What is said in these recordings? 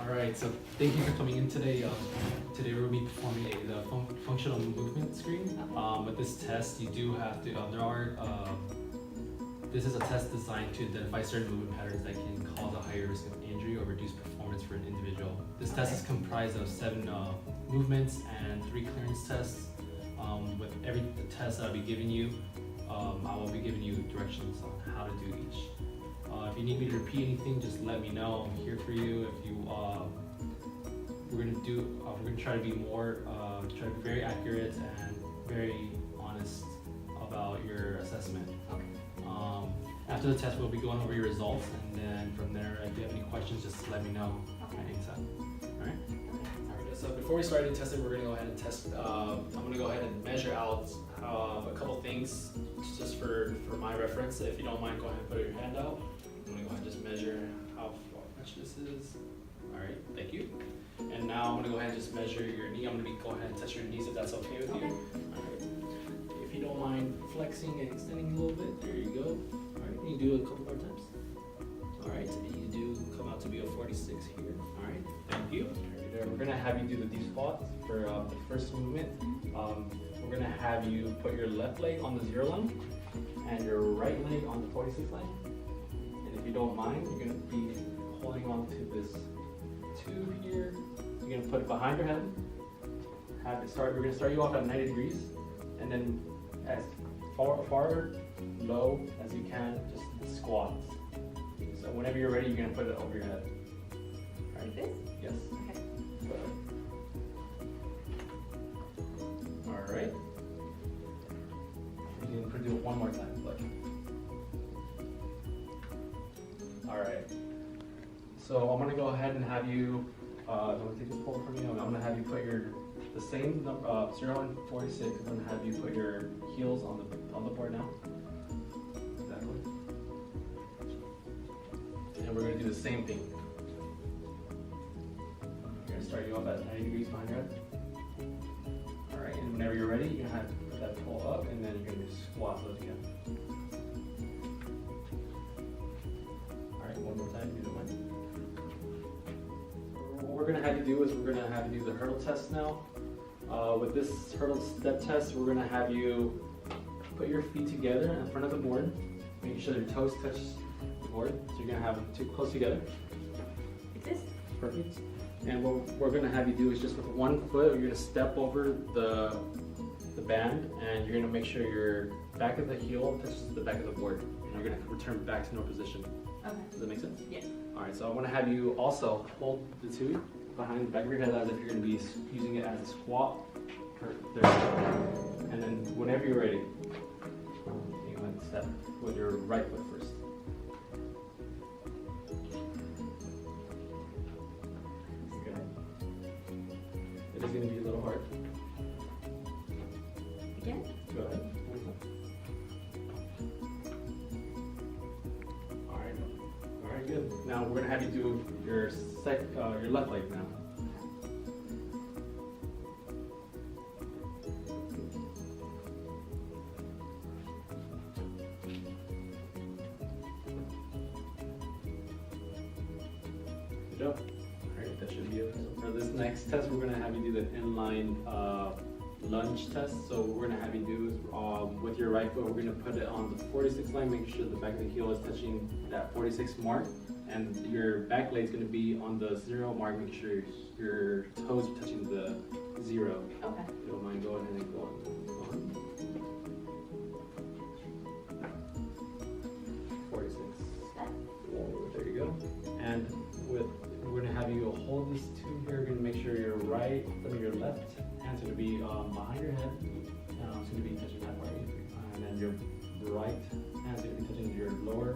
Alright, so thank you for coming in today. Today we're going to be performing the functional movement screen. With this test, you do have to, this is a test designed to identify certain movement patterns that can cause a higher risk of injury or reduce performance for an individual. This test is comprised of 7 movements and 3 clearance tests. With every test that I'll be giving you, I will be giving you directions on how to do each. If you need me to repeat anything, just let me know. I'm here for you. If you, we're gonna try to be more, try to be very accurate and very honest about your assessment. Okay. After the test, we'll be going over your results, and then from there, if you have any questions, just let me know anytime. All right. Okay. So before we start the testing, we're gonna go ahead and test. I'm gonna go ahead and measure out a couple things just for my reference. If you don't mind, go ahead and put your hand out. I'm gonna go ahead and just measure how much this is. All right, thank you. And now I'm gonna go ahead and just measure your knee. I'm gonna go ahead and test your knees if that's okay with you. All right. If you don't mind flexing and extending a little bit, there you go. All right, you do it a couple more times. All right, you do come out to be a 46 here. All right, thank you. Right, we're gonna have you do the deep squat for the first movement. We're gonna have you put your left leg on the 0 line and your right leg on the 46 line. And if you don't mind, you're gonna be holding on to this tube here. You're gonna put it behind your head. We're gonna start you off at 90 degrees, and then as far low as you can, just squat. So whenever you're ready, you're gonna put it over your head. Like this? Yes. Okay. All right. You can do it one more time, look. All right. So I'm gonna go ahead and have you, I'm gonna take this pole from you. I'm gonna have you put the same 0 and 46. I'm gonna have you put your heels on the board now. Exactly. And we're gonna do the same thing. We're gonna start you off at 90 degrees behind your head. All right, and whenever you're ready, you're gonna have to put that pole up, and then you're gonna squat those again. All right, one more time, if you don't mind. What we're gonna have you do is we're gonna have you do the hurdle test now. With this hurdle step test, we're gonna have you put your feet together in front of the board, making sure your toes touch the board. So you're gonna have them too close together. Like this? Perfect. And what we're gonna have you do is just with one foot, you're gonna step over the band, and you're gonna make sure your back of the heel touches the back of the board. And you're gonna return back to no position. Okay. Does that make sense? Yeah. All right, so I want to have you also hold the tube behind the back of your head as if you're going to be using it as a squat. There. And then whenever you're ready, you go ahead and step with your right foot first. Okay. It is going to be a little hard. Again? Go ahead. Good. Now we're gonna have you do your left leg now. Good job. Alright, that should be it. For this next test, we're gonna have you do the inline lunge test. So what we're gonna have you do is with your right foot, we're gonna put it on the 46 line, make sure the back of the heel is touching that 46 mark, and your back leg is gonna be on the 0 mark, make sure your toes are touching the 0. Okay. If you don't mind, go ahead and go on. 46. There you go. And we're gonna have you hold this tube here. We're gonna make sure your left hand's gonna be behind your head. It's gonna be touching that part, and then your right hand's gonna be touching your lower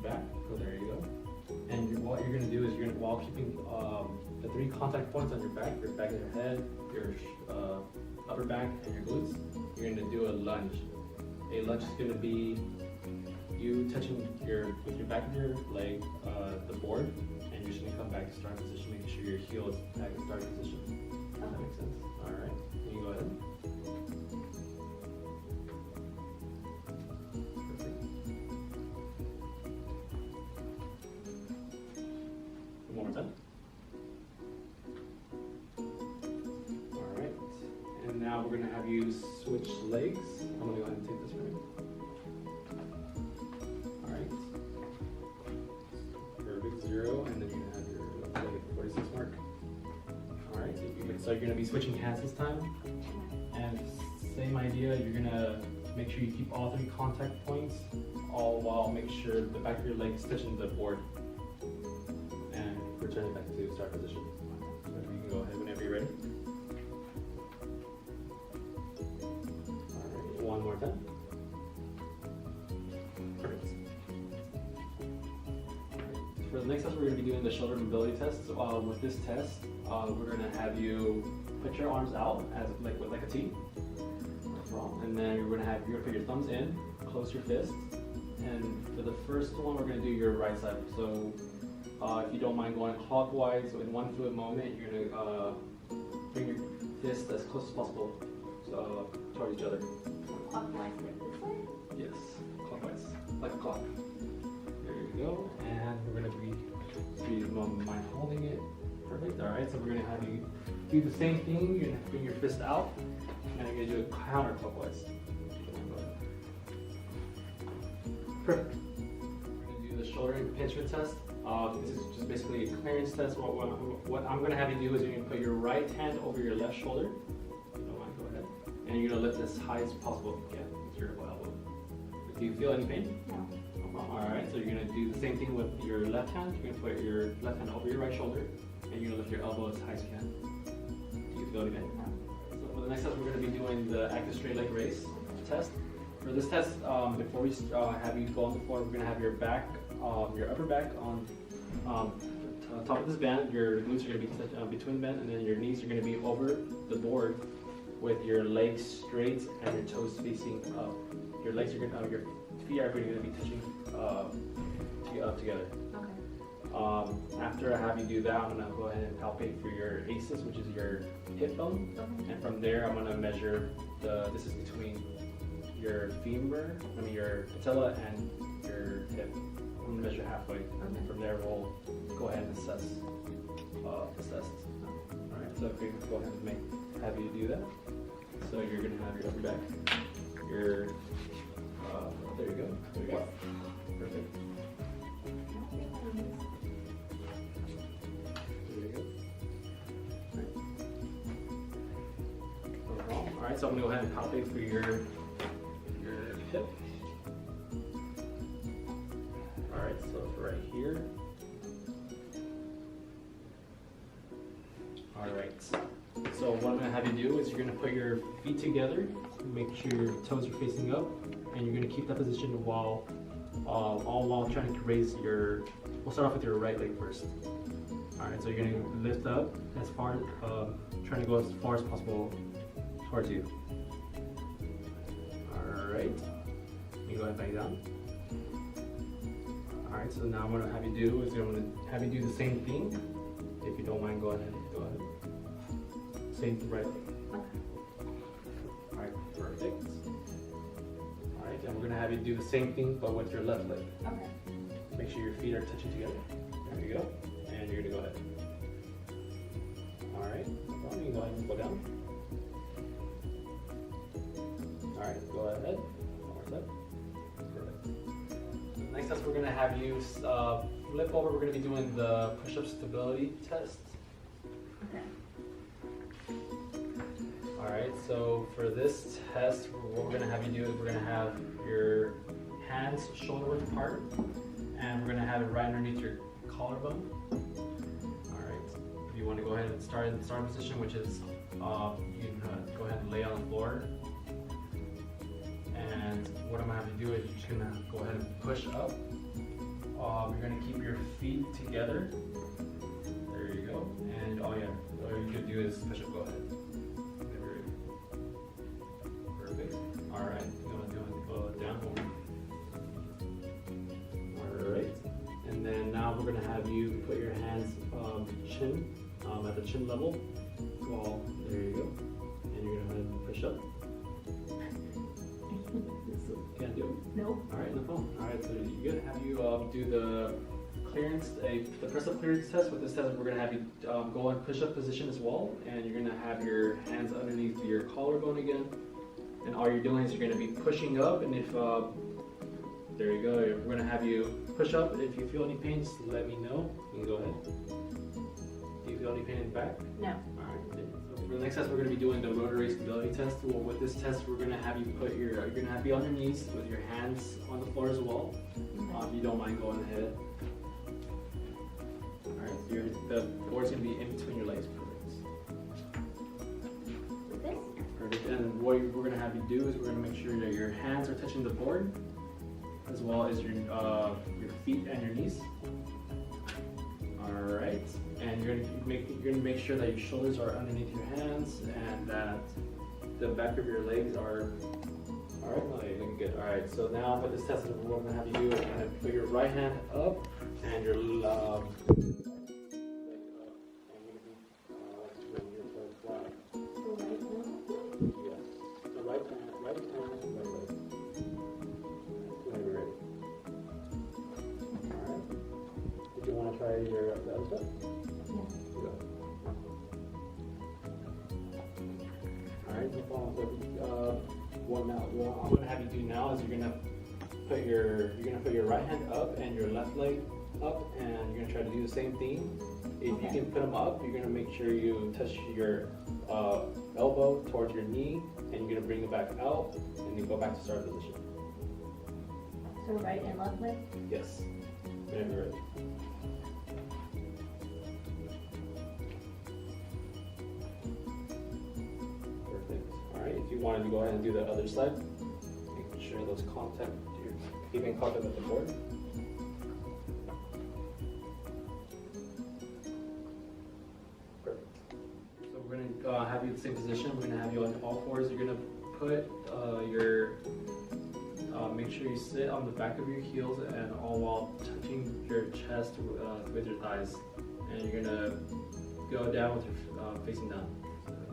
back. So there you go. And what you're gonna do is while keeping the 3 contact points on your back of your head, your upper back, and your glutes, you're gonna do a lunge. A lunge is gonna be you touching with your back of your leg the board, and you're just gonna come back to start position, making sure your heel is back in start position. Does that make sense? All right, can you go ahead? Perfect. One more time. you switch legs. I'm gonna go ahead and take this for you. Alright. Perfect, 0, and then you're gonna have your 46 mark. Alright, so you're gonna be switching hands this time. And same idea, you're gonna make sure you keep all 3 contact points, all while make sure the back of your leg is touching the board. And return it back to start position. So you can go ahead whenever you're ready. Alright, one more time. Perfect. Alright, for the next test, we're going to be doing the shoulder mobility test. With this test, we're going to have you put your arms out as like a T. And then you're going to put your thumbs in, close your fists. And for the first one, we're going to do your right side. So if you don't mind going clockwise, in one fluid moment, you're going to bring your fists as close as possible towards each other. Clockwise like this way? Yes, clockwise, like a clock. There you go. And we're going to be, if you don't mind holding it. Perfect. All right, so we're going to have you do the same thing. You're going to bring your fist out, and you're going to do it counterclockwise. Perfect. We're going to do the shoulder impingement test. This is just basically a clearance test. What I'm going to have you do is you're going to put your right hand over your left shoulder. If you don't mind, go ahead. And you're going to lift as high as possible if you can with your elbow. Do you feel any pain? No. Alright, so you're going to do the same thing with your left hand. You're going to put your left hand over your right shoulder, and you're going to lift your elbow as high as you can. Do you feel any pain? No. So for the next test, we're going to be doing the active straight leg raise test. For this test, before we have you go on the floor, we're going to have your back, your upper back on top of this band. Your glutes are going to be between the band, and then your knees are going to be over the board with your legs straight and your toes facing up. Your legs are going to, your feet are going to be touching together. Okay. After I have you do that, I'm going to go ahead and palpate for your ACES, which is your hip bone. Okay. And from there, I'm going to measure the distance between your femur, your patella, and your hip. I'm going to measure halfway. And then from there, we'll go ahead and assess this test. Alright, so if we go ahead and have you do that. So you're going to have your upper back, your, there you go. There you go. Perfect. Alright, so I'm going to go ahead and palpate for your hip. Alright, so it's right here. Alright, so what I'm going to have you do is you're going to put your feet together, make sure your toes are facing up, and you're going to keep that position while all while trying to raise your, we'll start off with your right leg first. Alright, so you're going to lift up as far, trying to go as far as possible towards you. Alright, you go ahead and bang down. Alright, so now what I'm going to have you do is I'm going to have you do the same thing. If you don't mind, go ahead. Same right leg. Alright, perfect. Alright, and we're going to have you do the same thing but with your left leg. Okay. Make sure your feet are touching together. There you go. And you're going to go ahead. Alright, no problem. You can go ahead and go down. Alright, go ahead. One more time. Perfect. Next test, we're going to have you flip over. We're going to be doing the push-up stability test. Okay. Alright, so for this test, what we're going to have you do is we're going to have your hands shoulder width apart, and we're going to have it right underneath your collarbone. Alright, if you want to go ahead and start in the starting position, which is you can go ahead and lay on the floor. And what I'm going to have you do is you're just going to go ahead and push up. You're going to keep your feet together. There you go. And all you could do is push up. Go ahead. Perfect. All right. Go down. All right. And then now we're going to have you put your hands chin at the chin level. Well, there you go. And you're going to go ahead and push up. Can't do it? Nope. Alright, no problem. Alright, so you're going to have you do the clearance, the press-up clearance test. With this test, we're gonna have you go in push-up position as well, and you're gonna have your hands underneath your collarbone again. And all you're doing is you're gonna be pushing up, and if there you go. We're gonna have you push up. If you feel any pain, just let me know. You can go ahead. Do you feel any pain in the back? No. Alright. So for the next test, we're gonna be doing the rotary stability test. Well, with this test, we're gonna have you put your, you're gonna have to be on your knees with your hands on the floor as well. If you don't mind going ahead. Alright, so the board's gonna be in between your legs. With this? Perfect. And what we're gonna have you do is we're gonna make sure that your hands are touching the board, as well as your feet and your knees. All right, and you're gonna make sure that your shoulders are underneath your hands and that the back of your legs are. All right, no, you're looking good. All right, so now what this test is, what I'm gonna have you do is you're gonna put your right hand up and your leg up, and you're gonna be flat. So right now? Yes. The right hand, right leg. Whenever you're ready. Alright. Did you want to try the other step? Yeah. Go. Alright, you follow what I'm gonna have you do now is you're gonna put your right hand up and your left leg up, and you're gonna try to do the same thing. If you can put them up, you're gonna make sure you touch your elbow towards your knee, and you're gonna bring it back out, and you go back to start position. So right and left leg? Yes. Whenever you're ready. Perfect. Alright, if you wanted to go ahead and do the other side, making sure those you're keeping contact with the board. Perfect. So we're gonna have you in the same position. We're gonna have you on all fours. You're gonna put make sure you sit on the back of your heels and all while touching your chest with your thighs. And you're gonna go down with your facing down.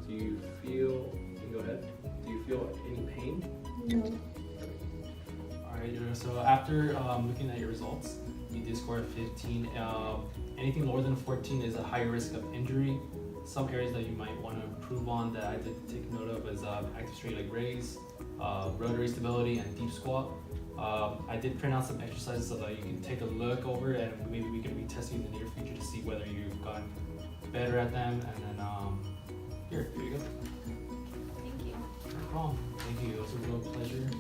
Do you feel, you can go ahead. Do you feel any pain? No. Alright, so after looking at your results, you did score a 15. Anything lower than 14 is a higher risk of injury. Some areas that you might want to improve on that I did take note of is active straight leg raise, rotary stability, and deep squat. I did print out some exercises so that you can take a look over, and maybe we can retest you in the near future to see whether you've gotten better at them. And then here you go. Thank you. No problem. Thank you. It was a real pleasure.